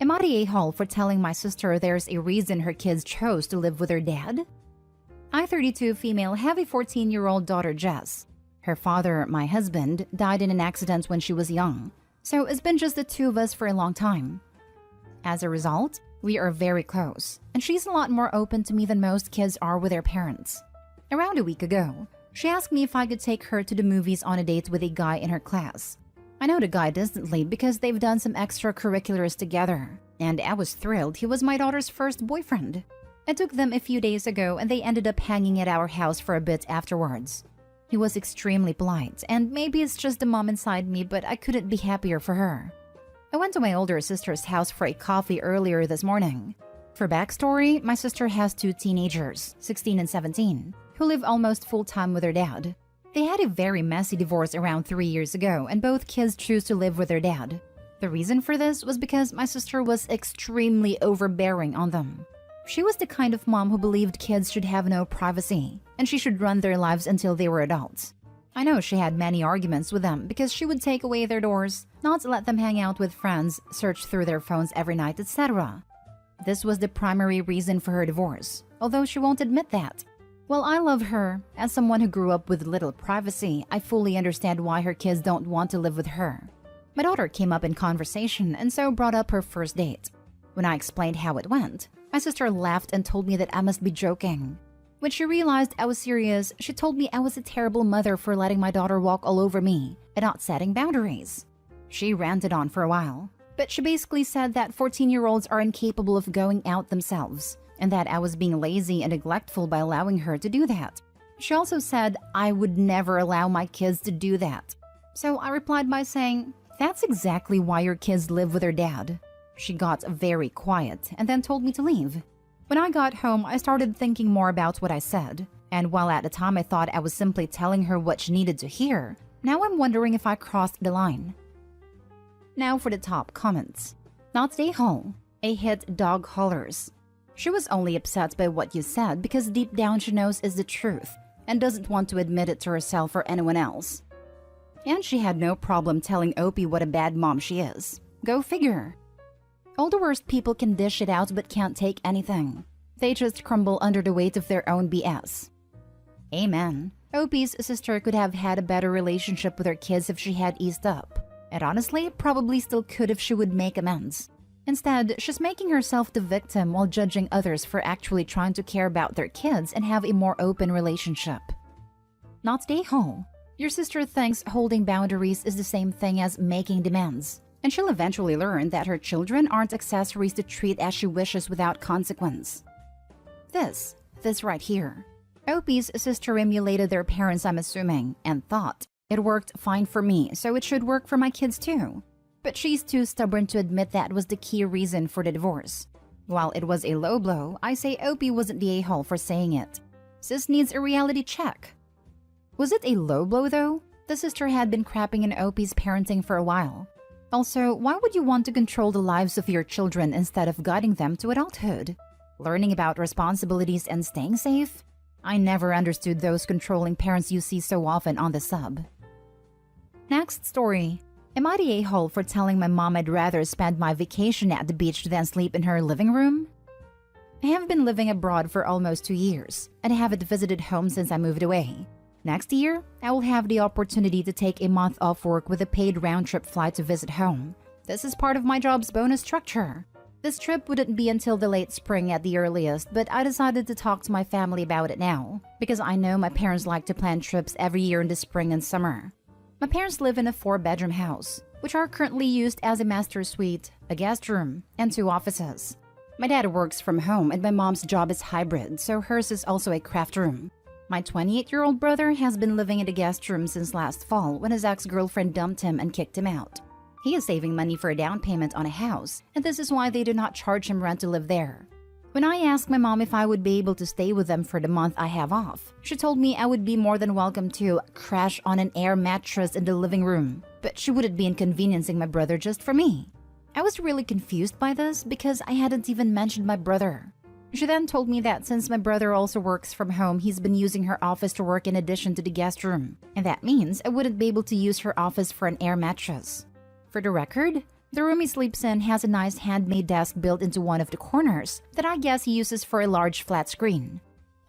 Am I the a-hole for telling my sister there's a reason her kids chose to live with her dad? I, 32 female, have a 14-year-old daughter, Jess. Her father, my husband, died in an accident when she was young, so it's been just the two of us for a long time. As a result, we are very close, and she's a lot more open to me than most kids are with their parents. Around a week ago, she asked me if I could take her to the movies on a date with a guy in her class. I know the guy distantly because they've done some extracurriculars together, and I was thrilled he was my daughter's first boyfriend. I took them a few days ago and they ended up hanging at our house for a bit afterwards. He was extremely polite, and maybe it's just the mom inside me, but I couldn't be happier for her. I went to my older sister's house for a coffee earlier this morning. For backstory, my sister has two teenagers, 16 and 17, who live almost full-time with their dad. They had a very messy divorce around 3 years ago, and both kids choose to live with their dad. The reason for this was because my sister was extremely overbearing on them. She was the kind of mom who believed kids should have no privacy, and she should run their lives until they were adults. I know she had many arguments with them because she would take away their doors, not let them hang out with friends, search through their phones every night, etc. This was the primary reason for her divorce, although she won't admit that. While I love her, as someone who grew up with little privacy, I fully understand why her kids don't want to live with her. My daughter came up in conversation and so brought up her first date. When I explained how it went, my sister laughed and told me that I must be joking. When she realized I was serious, she told me I was a terrible mother for letting my daughter walk all over me and not setting boundaries. She ranted on for a while, but she basically said that 14-year-olds are incapable of going out themselves, and that I was being lazy and neglectful by allowing her to do that. She also said I would never allow my kids to do that. So I replied by saying, "That's exactly why your kids live with their dad." She got very quiet and then told me to leave. When I got home, I started thinking more about what I said, and while at the time I thought I was simply telling her what she needed to hear, now I'm wondering if I crossed the line. Now for the top comments. Not a hole. A hit dog hollers. She was only upset by what you said because deep down she knows is the truth and doesn't want to admit it to herself or anyone else. And she had no problem telling Opie what a bad mom she is. Go figure. All the worst people can dish it out but can't take anything. They just crumble under the weight of their own BS. Amen. Opie's sister could have had a better relationship with her kids if she had eased up. And honestly, probably still could if she would make amends. Instead, she's making herself the victim while judging others for actually trying to care about their kids and have a more open relationship. Not stay home. Your sister thinks holding boundaries is the same thing as making demands. And she'll eventually learn that her children aren't accessories to treat as she wishes without consequence. This right here. Opie's sister emulated their parents, I'm assuming, and thought, it worked fine for me, so it should work for my kids too. But she's too stubborn to admit that was the key reason for the divorce. While it was a low blow, I say Opie wasn't the a-hole for saying it. Sis needs a reality check. Was it a low blow though? The sister had been crapping in Opie's parenting for a while. Also, why would you want to control the lives of your children instead of guiding them to adulthood? Learning about responsibilities and staying safe? I never understood those controlling parents you see so often on the sub. Next story. Am I the a-hole for telling my mom I'd rather spend my vacation at the beach than sleep in her living room? I have been living abroad for almost 2 years, and I haven't visited home since I moved away. Next year, I will have the opportunity to take a month off work with a paid round-trip flight to visit home. This is part of my job's bonus structure. This trip wouldn't be until the late spring at the earliest, but I decided to talk to my family about it now, because I know my parents like to plan trips every year in the spring and summer. My parents live in a 4-bedroom house, which are currently used as a master suite, a guest room, and 2 offices. My dad works from home and my mom's job is hybrid, so hers is also a craft room. My 28-year-old brother has been living in the guest room since last fall when his ex-girlfriend dumped him and kicked him out. He is saving money for a down payment on a house, and this is why they do not charge him rent to live there. When I asked my mom if I would be able to stay with them for the month I have off, she told me I would be more than welcome to crash on an air mattress in the living room, but she wouldn't be inconveniencing my brother just for me. I was really confused by this because I hadn't even mentioned my brother. She then told me that since my brother also works from home, he's been using her office to work in addition to the guest room, and that means I wouldn't be able to use her office for an air mattress. For the record, The room he sleeps in has a nice handmade desk built into one of the corners that I guess he uses for a large flat screen.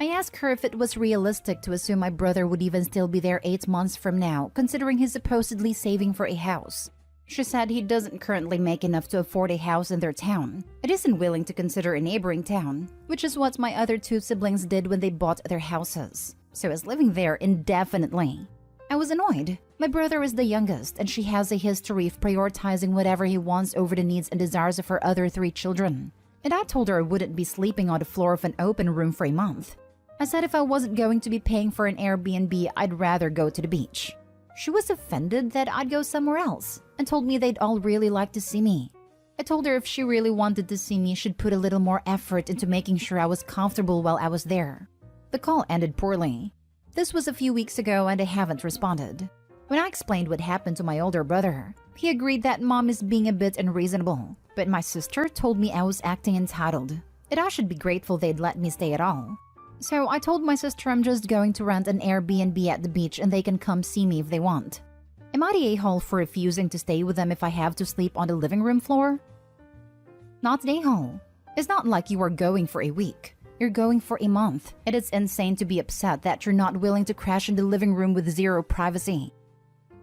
I asked her if it was realistic to assume my brother would even still be there 8 months from now, considering he's supposedly saving for a house. She said he doesn't currently make enough to afford a house in their town. It isn't willing to consider a neighboring town, which is what my other 2 siblings did when they bought their houses. So is living there indefinitely. I was annoyed. My brother is the youngest, and she has a history of prioritizing whatever he wants over the needs and desires of her other 3 children. And I told her I wouldn't be sleeping on the floor of an open room for a month. I said if I wasn't going to be paying for an Airbnb, I'd rather go to the beach. She was offended that I'd go somewhere else and told me they'd all really like to see me. I told her if she really wanted to see me, she'd put a little more effort into making sure I was comfortable while I was there. The call ended poorly. This was a few weeks ago and I haven't responded. When I explained what happened to my older brother, he agreed that mom is being a bit unreasonable, but my sister told me I was acting entitled, that I should be grateful they'd let me stay at all. So I told my sister I'm just going to rent an Airbnb at the beach and they can come see me if they want. Am I the a-hole for refusing to stay with them if I have to sleep on the living room floor? Not the a-hole. It's not like you are going for a week. You're going for a month, and it's insane to be upset that you're not willing to crash in the living room with zero privacy.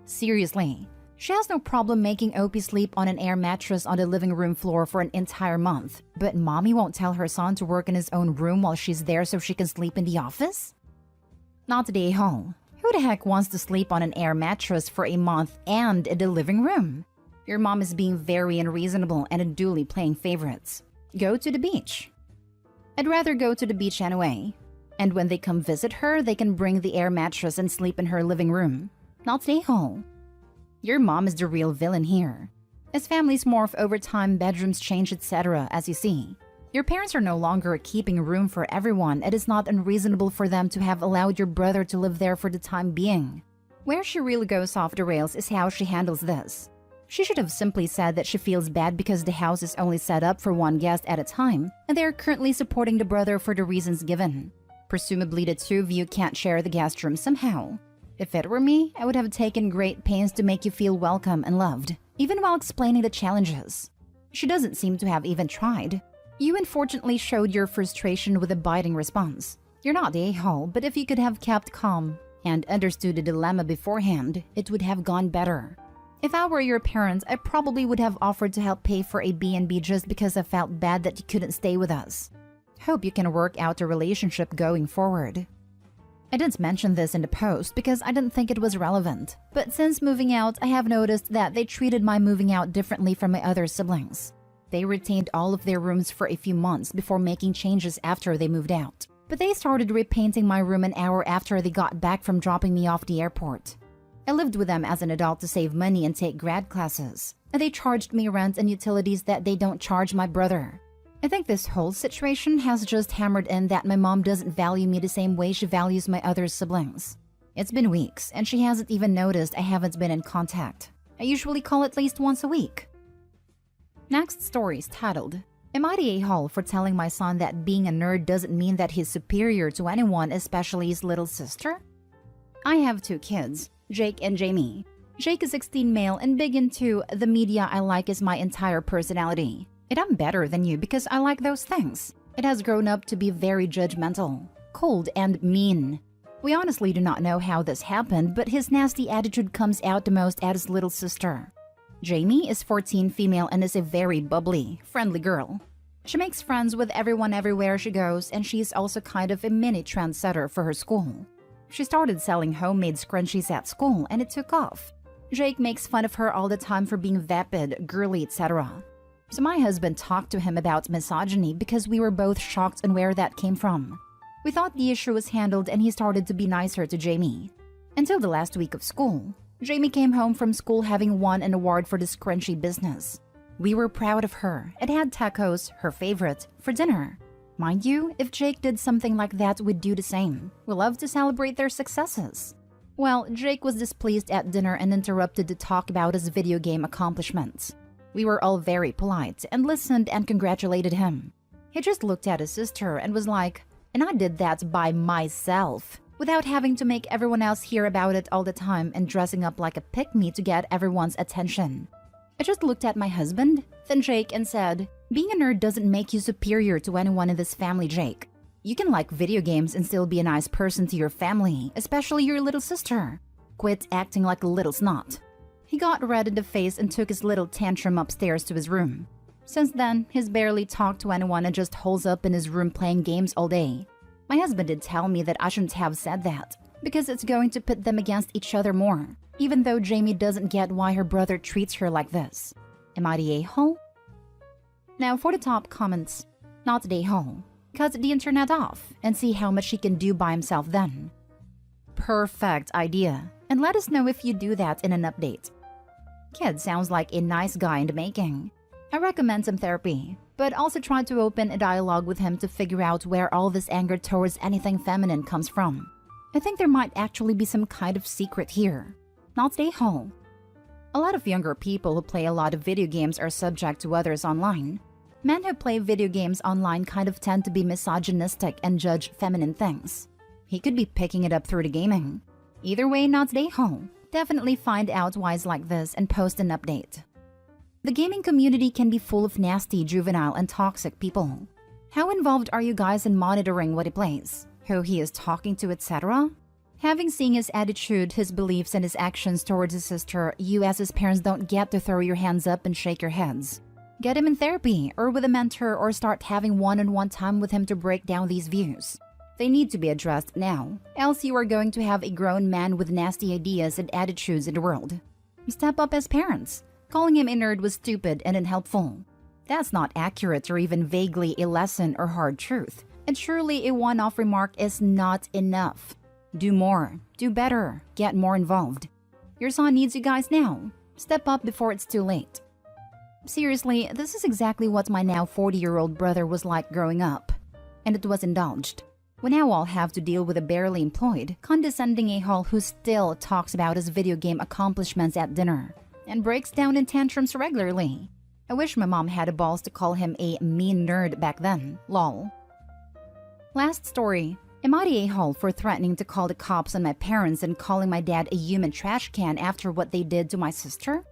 Seriously, she has no problem making Opie sleep on an air mattress on the living room floor for an entire month, but mommy won't tell her son to work in his own room while she's there so she can sleep in the office? Not the a-hole. Who the heck wants to sleep on an air mattress for a month and in the living room? Your mom is being very unreasonable and unduly playing favorites. Go to the beach. I'd rather go to the beach anyway. And when they come visit her, they can bring the air mattress and sleep in her living room. Not the a-hole. Your mom is the real villain here. As families morph over time, bedrooms change, etc., as you see. Your parents are no longer keeping room for everyone. It is not unreasonable for them to have allowed your brother to live there for the time being. Where she really goes off the rails is how she handles this. She should have simply said that she feels bad because the house is only set up for 1 guest at a time, and they are currently supporting the brother for the reasons given. Presumably the 2 of you can't share the guest room somehow. If it were me, I would have taken great pains to make you feel welcome and loved, even while explaining the challenges. She doesn't seem to have even tried. You unfortunately showed your frustration with a biting response. You're not the a-hole, but if you could have kept calm and understood the dilemma beforehand, it would have gone better. If I were your parents, I probably would have offered to help pay for a B&B just because I felt bad that you couldn't stay with us. Hope you can work out a relationship going forward. I didn't mention this in the post because I didn't think it was relevant, but since moving out, I have noticed that they treated my moving out differently from my other siblings. They retained all of their rooms for a few months before making changes after they moved out, but they started repainting my room an hour after they got back from dropping me off the airport. I lived with them as an adult to save money and take grad classes, and they charged me rent and utilities that they don't charge my brother. I think this whole situation has just hammered in that my mom doesn't value me the same way she values my other siblings. It's been weeks, and she hasn't even noticed I haven't been in contact. I usually call at least once a week. Next story is titled, Am I the a-hole for telling my son that being a nerd doesn't mean that he's superior to anyone, especially his little sister? I have 2 kids, Jake and Jamie. Jake is 16 male and big into the media I like is my entire personality. And I'm better than you because I like those things. It has grown up to be very judgmental, cold, and mean. We honestly do not know how this happened, but his nasty attitude comes out the most at his little sister. Jamie is 14 female and is a very bubbly, friendly girl. She makes friends with everyone everywhere she goes, and she's also kind of a mini trendsetter for her school. She started selling homemade scrunchies at school and it took off. Jake makes fun of her all the time for being vapid, girly, etc. So my husband talked to him about misogyny because we were both shocked on where that came from. We thought the issue was handled and he started to be nicer to Jamie. Until the last week of school, Jamie came home from school having won an award for the scrunchie business. We were proud of her and had tacos, her favorite, for dinner. Mind you, if Jake did something like that, we'd do the same. We love to celebrate their successes. Well, Jake was displeased at dinner and interrupted to talk about his video game accomplishments. We were all very polite and listened and congratulated him. He just looked at his sister and was like, and I did that by myself, without having to make everyone else hear about it all the time and dressing up like a pick-me to get everyone's attention. I just looked at my husband, then Jake, and said, being a nerd doesn't make you superior to anyone in this family, Jake. You can like video games and still be a nice person to your family, especially your little sister. Quit acting like a little snot. He got red in the face and took his little tantrum upstairs to his room. Since then, he's barely talked to anyone and just holes up in his room playing games all day. My husband did tell me that I shouldn't have said that, because it's going to pit them against each other more, even though Jamie doesn't get why her brother treats her like this. Am I the a-hole? Now for the top comments. Not the a-hole. Cut the internet off and see how much he can do by himself then. Perfect idea. And let us know if you do that in an update. Kid sounds like a nice guy in the making. I recommend some therapy, but also try to open a dialogue with him to figure out where all this anger towards anything feminine comes from. I think there might actually be some kind of secret here. Not stay home. A lot of younger people who play a lot of video games are subject to others online. Men who play video games online kind of tend to be misogynistic and judge feminine things. He could be picking it up through the gaming. Either way, not stay home. Definitely find out why it's like this and post an update. The gaming community can be full of nasty, juvenile, and toxic people. How involved are you guys in monitoring what he plays, who he is talking to, etc.? Having seen his attitude, his beliefs, and his actions towards his sister, you as his parents don't get to throw your hands up and shake your heads. Get him in therapy or with a mentor, or start having one-on-one time with him to break down these views. They need to be addressed now, else you are going to have a grown man with nasty ideas and attitudes in the world. Step up as parents. Calling him a nerd was stupid and unhelpful. That's not accurate or even vaguely a lesson or hard truth. And surely a one-off remark is not enough. Do more, do better, get more involved. Your son needs you guys now. Step up before it's too late. Seriously, this is exactly what my now 40-year-old brother was like growing up. And it was indulged. We now all have to deal with a barely employed, condescending a-hole who still talks about his video game accomplishments at dinner and breaks down in tantrums regularly. I wish my mom had the balls to call him a mean nerd back then, lol. Last story. Am I the a-hole for threatening to call the cops on my parents and calling my dad a human trash can after what they did to my sister?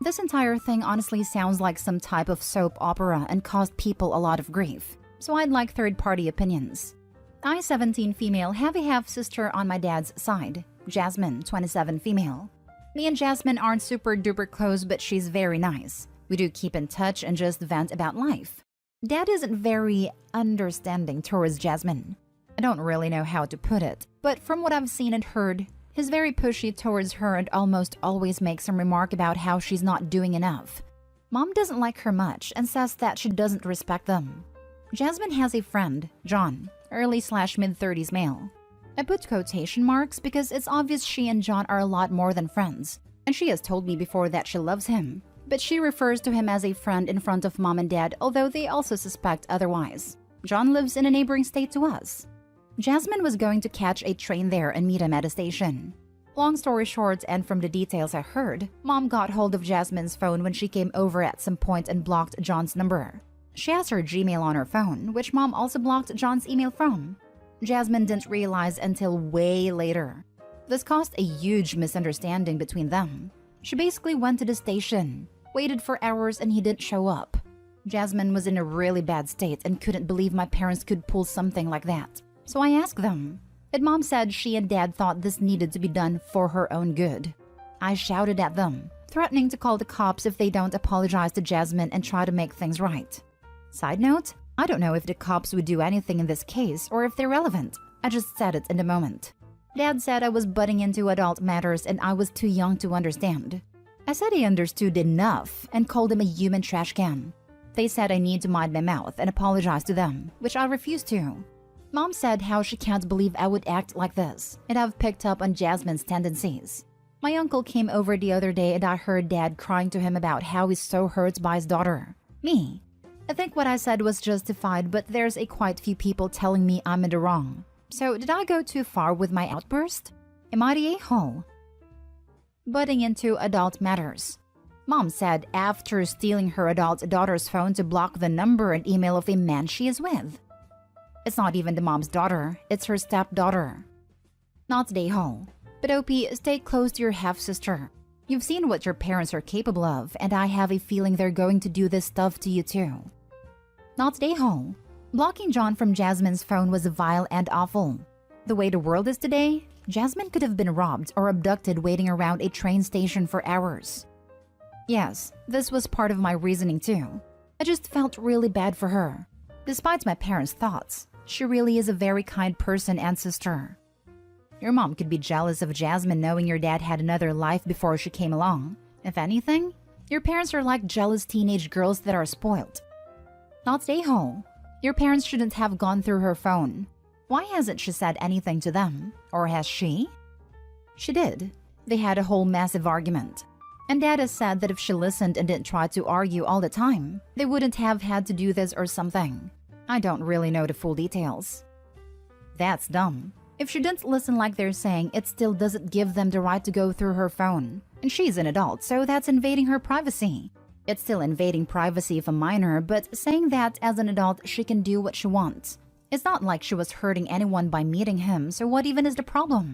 This entire thing honestly sounds like some type of soap opera and caused people a lot of grief, so I'd like third-party opinions. I, 17 female, have a half-sister on my dad's side, Jasmine, 27 female. Me and Jasmine aren't super duper close, but she's very nice. We do keep in touch and just vent about life. Dad isn't very understanding towards Jasmine. I don't really know how to put it, but from what I've seen and heard, he's very pushy towards her and almost always makes some remark about how she's not doing enough. Mom doesn't like her much and says that she doesn't respect them. Jasmine has a friend, John, early/mid-30s male. I put quotation marks because it's obvious she and John are a lot more than friends, and she has told me before that she loves him, but she refers to him as a friend in front of mom and dad, although they also suspect otherwise. John lives in a neighboring state to us. Jasmine was going to catch a train there and meet him at a station. Long story short, and from the details I heard, mom got hold of Jasmine's phone when she came over at some point and blocked John's number. She has her Gmail on her phone, which mom also blocked John's email from. Jasmine didn't realize until way later. This caused a huge misunderstanding between them. She basically went to the station, waited for hours, and he didn't show up. Jasmine was in a really bad state and couldn't believe my parents could pull something like that. So I asked them, and mom said she and dad thought this needed to be done for her own good. I shouted at them, threatening to call the cops if they don't apologize to Jasmine and try to make things right. Side note, I don't know if the cops would do anything in this case or if they're relevant. I just said it in the moment. Dad said I was butting into adult matters and I was too young to understand. I said I understood enough and called him a human trash can. They said I need to mind my mouth and apologize to them, which I refused to. Mom said how she can't believe I would act like this, and I've picked up on Jasmine's tendencies. My uncle came over the other day and I heard Dad crying to him about how he's so hurt by his daughter. Me. I think what I said was justified, but there's a quite few people telling me I'm in the wrong. So did I go too far with my outburst? Am I the a-hole? Butting into adult matters. Mom said after stealing her adult daughter's phone to block the number and email of a man she is with. It's not even the mom's daughter, it's her stepdaughter. Not the a-hole. But OP, stay close to your half-sister. You've seen what your parents are capable of, and I have a feeling they're going to do this stuff to you too. Not stay home. Blocking John from Jasmine's phone was vile and awful. The way the world is today, Jasmine could have been robbed or abducted waiting around a train station for hours. Yes, this was part of my reasoning too. I just felt really bad for her. Despite my parents' thoughts, she really is a very kind person and sister. Your mom could be jealous of Jasmine knowing your dad had another life before she came along. If anything, your parents are like jealous teenage girls that are spoiled. Not stay home. Your parents shouldn't have gone through her phone. Why hasn't she said anything to them? Or has she? She did. They had a whole massive argument. And Dad has said that if she listened and didn't try to argue all the time, they wouldn't have had to do this or something. I don't really know the full details. That's dumb. If she didn't listen like they're saying, it still doesn't give them the right to go through her phone. And she's an adult, so that's invading her privacy. It's still invading privacy of a minor, but saying that as an adult she can do what she wants. It's not like she was hurting anyone by meeting him, so what even is the problem?